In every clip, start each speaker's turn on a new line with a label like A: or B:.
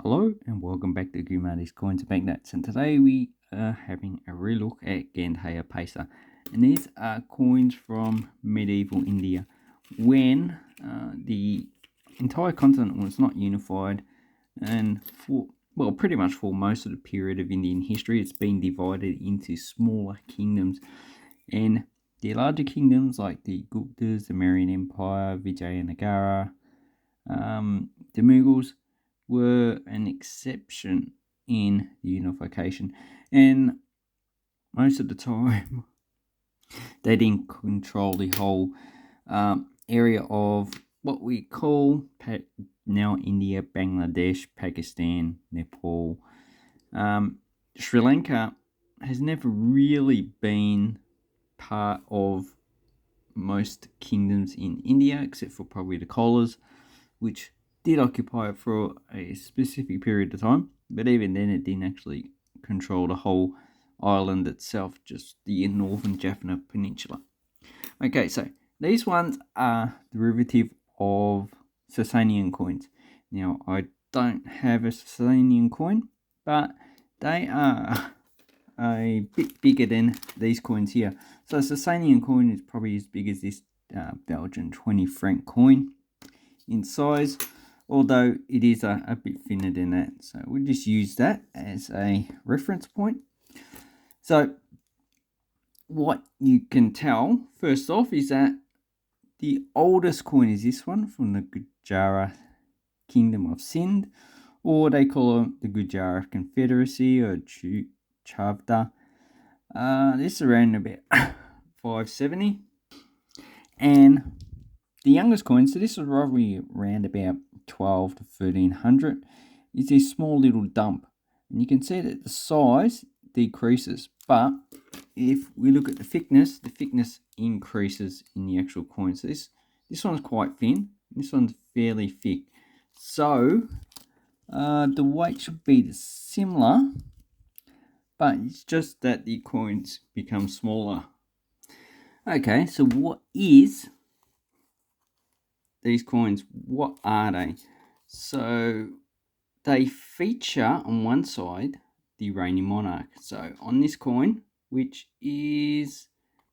A: Hello and welcome back to Gumarti's Coins and Banknotes, and today we are having a relook at Gadhaiya Paisa, and these are coins from medieval India when the entire continent was not unified, and pretty much for most of the period of Indian history it's been divided into smaller kingdoms, and the larger kingdoms like the Guptas, the Mauryan Empire, Vijayanagara, the Mughals were an exception in the unification, and most of the time they didn't control the whole area of what we call now India, Bangladesh, Pakistan, Nepal. Sri Lanka has never really been part of most kingdoms in India, except for probably the Cholas, which did occupy it for a specific period of time, but even then it didn't actually control the whole island itself, just the northern Jaffna Peninsula. Okay, so these ones are derivative of Sasanian coins. Now, I don't have a Sasanian coin, but they are a bit bigger than these coins here. So Sasanian coin is probably as big as this Belgian 20 franc coin in size, although it is a bit thinner than that. So we'll just use that as a reference point. So what you can tell first off is that the oldest coin is this one from the Gujarat Kingdom of Sindh, or they call it the Gujarat Confederacy, or Chavda. This is around about 570, and the youngest coin, so this is roughly around about 12 to 1300, is this small little dump. And you can see that the size decreases, but if we look at the thickness increases in the actual coin. So this one's quite thin, this one's fairly thick. So the weight should be similar, but it's just that the coins become smaller. Okay, so what is these coins? What are they? So they feature on one side the reigning monarch. So on this coin, which is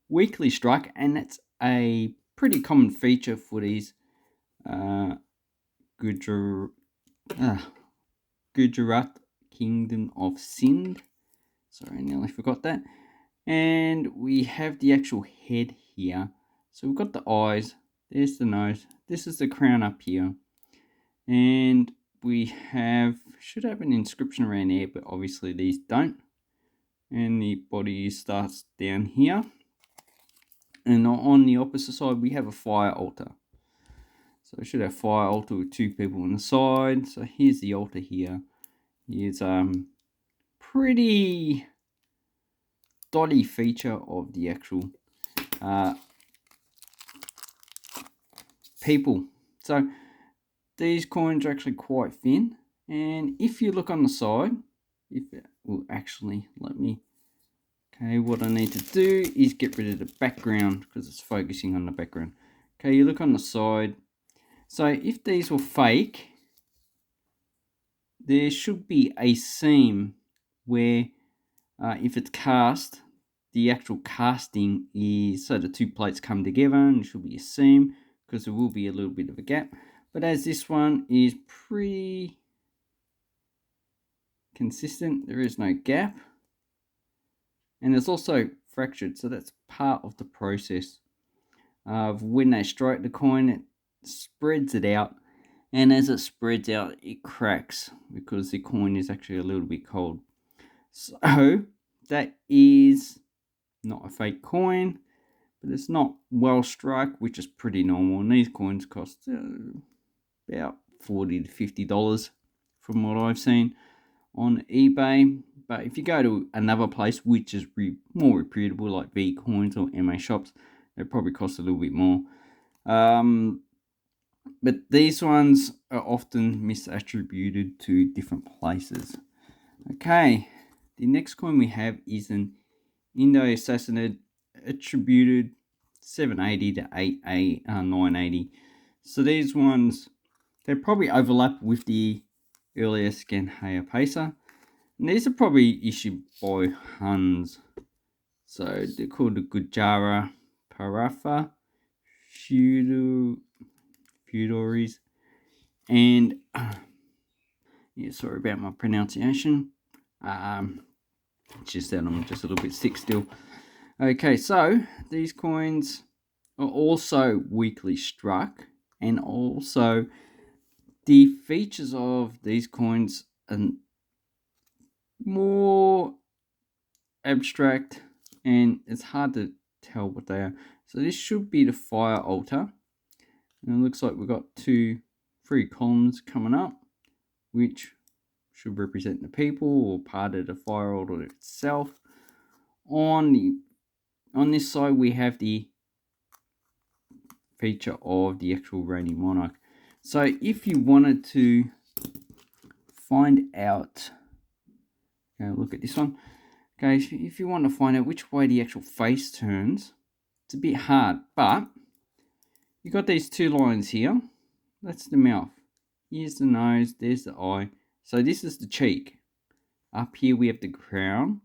A: weakly struck, and that's a pretty common feature for these Gujarat Kingdom of Sindh. Sorry, I nearly forgot that. And we have the actual head here. So we've got the eyes, there's the nose, this is the crown up here, and we should have an inscription around here, but obviously these don't. And the body starts down here, and on the opposite side we have a fire altar. So I should have fire altar with two people on the side. So here's the altar here. Here's pretty dotty feature of the actual people. So these coins are actually quite thin, and if you look on the side, if it will actually let me, okay, what I need to do is get rid of the background because it's focusing on the background. Okay, you look on the side. So if these were fake, there should be a seam where if it's cast, the actual casting is, so the two plates come together and there should be a seam because there will be a little bit of a gap. But as this one is pretty consistent, there is no gap. And it's also fractured, so that's part of the process of when they strike the coin, it spreads it out. And as it spreads out, it cracks because the coin is actually a little bit cold. So that is not a fake coin, but it's not well struck, which is pretty normal. And these coins cost about $40 to $50 from what I've seen on eBay. But if you go to another place which is more reputable, like V Coins or MA Shops, they probably cost a little bit more. But these ones are often misattributed to different places. Okay, the next coin we have is an Indo-Sassanid attributed 780 to 980. So these ones, they probably overlap with the earliest Gadhaiya Paisa. And these are probably issued by Huns. So they're called the Gadhaiya Paisa feudatories. And yeah, sorry about my pronunciation. It's just that I'm just a little bit sick still. Okay, so these coins are also weakly struck, and also the features of these coins are more abstract, and it's hard to tell what they are. So this should be the fire altar, and it looks like we've got three columns coming up, which should represent the people or part of the fire altar itself. On this side, we have the feature of the actual reigning monarch. So if you wanted to find out, look at this one. Okay, if you want to find out which way the actual face turns, it's a bit hard, but you got these two lines here. That's the mouth. Here's the nose, there's the eye. So this is the cheek. Up here we have the crown.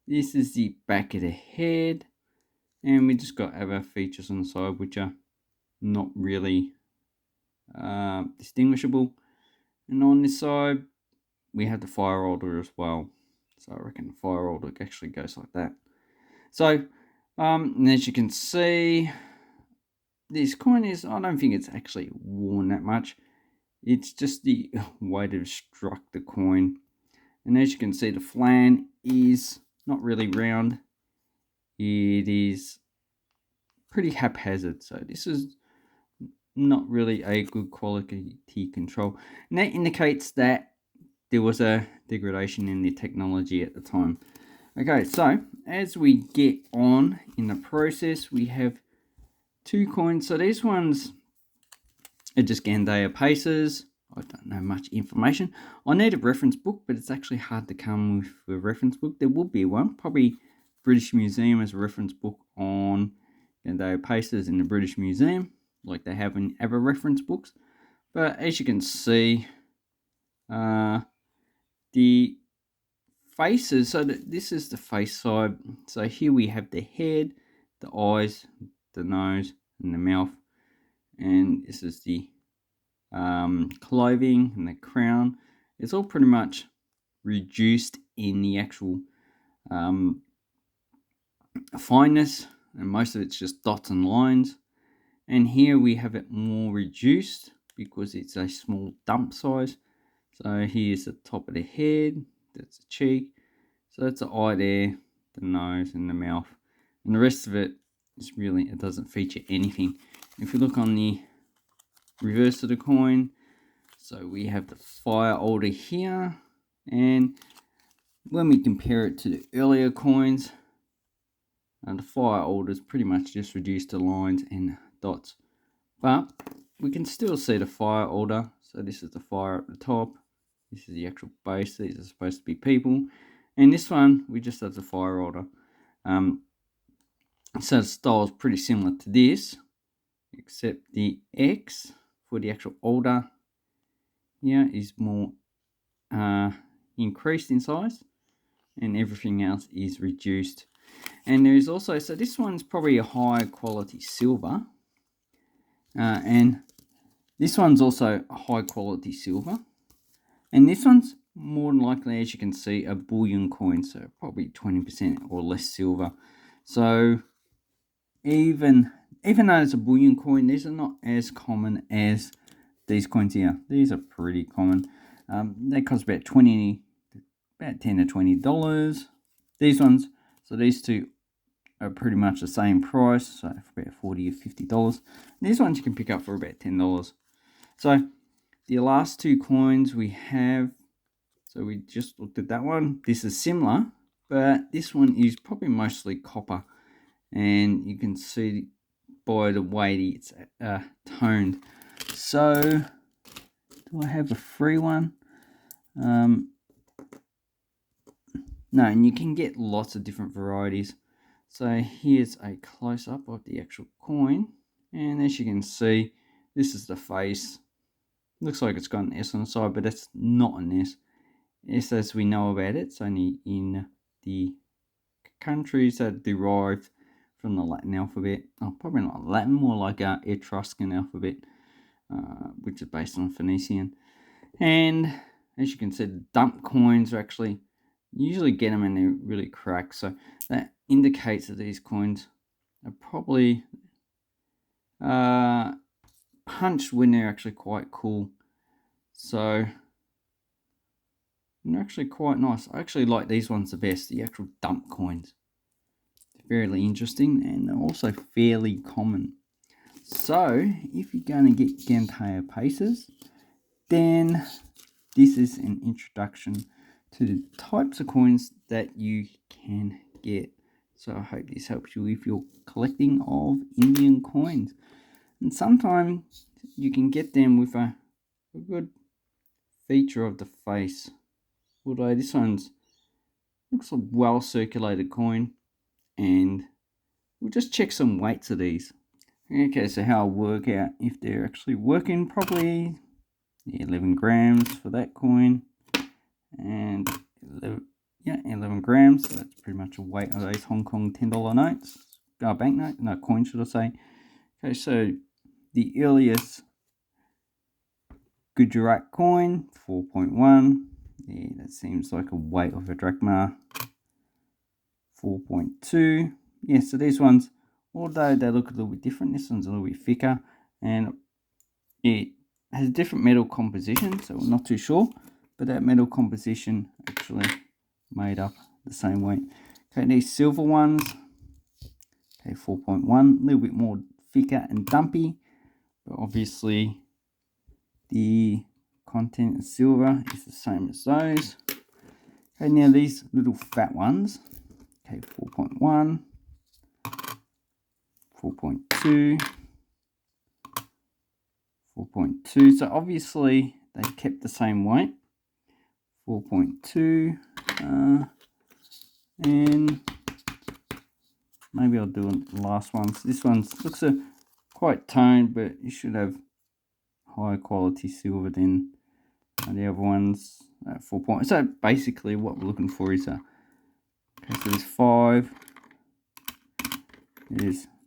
A: This is the back of the head. And we just got other features on the side which are not really distinguishable. And on this side, we have the fire altar as well. So I reckon the fire altar actually goes like that. So, and as you can see, this coin is, I don't think it's actually worn that much. It's just the way to struck the coin. And as you can see, the flan is not really round. It is pretty haphazard. So this is not really a good quality control. And that indicates that there was a degradation in the technology at the time. Okay, so as we get on in the process, we have two coins. So these ones are just Gadhaiya Paisas. I don't know much information. I need a reference book, but it's actually hard to come with a reference book. There will be one. Probably British Museum has a reference book on Gadhaiya Paisas in the British Museum, like they have in other reference books. But as you can see, the faces, so this is the face side. So here we have the head, the eyes, the nose, and the mouth. And this is the clothing and the crown. It's all pretty much reduced in the actual fineness, and most of it's just dots and lines. And here we have it more reduced because it's a small dump size. So here's the top of the head, that's the cheek, so that's the eye there, the nose and the mouth, and the rest of it is really, it doesn't feature anything. If you look on the reverse of the coin, so we have the fire altar here, and when we compare it to the earlier coins, the fire altar is pretty much just reduced to lines and dots, but we can still see the fire altar. So this is the fire at the top, this is the actual base, these are supposed to be people, and this one we just have the fire altar. So the style is pretty similar to this, except the X for the actual altar here is more increased in size, and everything else is reduced. And there is also, so this one's probably a high quality silver, and this one's also a high quality silver, and this one's more than likely, as you can see, a bullion coin, so probably 20% or less silver. So even though it's a bullion coin, these are not as common as these coins here. These are pretty common. They cost about $10 to $20. These ones, so these two are pretty much the same price, so for about $40 or $50. These ones you can pick up for about $10. So the last two coins we have, so we just looked at that one. This is similar, but this one is probably mostly copper, and you can see by the way it's toned. So do I have a free one? No, and you can get lots of different varieties. So here's a close-up of the actual coin, and as you can see, this is the face, Looks like it's got an S on the side, but it's not an S. S, as we know about it, it's only in the countries that are derived from the Latin alphabet. Oh, probably not Latin, more like Etruscan alphabet, which is based on Phoenician. And as you can see, the dump coins are actually, usually get them and they're really cracked. So that indicates that these coins are probably punched when they're actually quite cool. So they're actually quite nice. I actually like these ones the best, the actual dump coins. They're fairly interesting and they're also fairly common. So if you're going to get Gadhaiya Paisas, then this is an introduction to the types of coins that you can get. So I hope this helps you if you're collecting of Indian coins. And sometimes you can get them with a good feature of the face. Although this one's looks a well circulated coin, and we'll just check some weights of these. Okay, so how I'll work out if they're actually working properly. 11 grams for that coin, and 11 grams. So that's pretty much a weight of those Hong Kong $10 notes, banknote, no, coin should I say. Okay, so the earliest Gujarat coin, 4.1. Yeah, that seems like a weight of a drachma. 4.2. Yeah, so these ones, although they look a little bit different, this one's a little bit thicker, and it has a different metal composition, so we're not too sure, but that metal composition actually made up the same weight. Okay, these silver ones, okay, 4.1, a little bit more thicker and dumpy, but obviously the content of silver is the same as those. Okay, now these little fat ones, okay, 4.1, 4.2, 4.2, so obviously they kept the same weight. 4.2, and maybe I'll do the last one. So this one looks quite toned, but you should have higher quality silver than the other ones. 4. So basically what we're looking for is okay, so there's 5, there's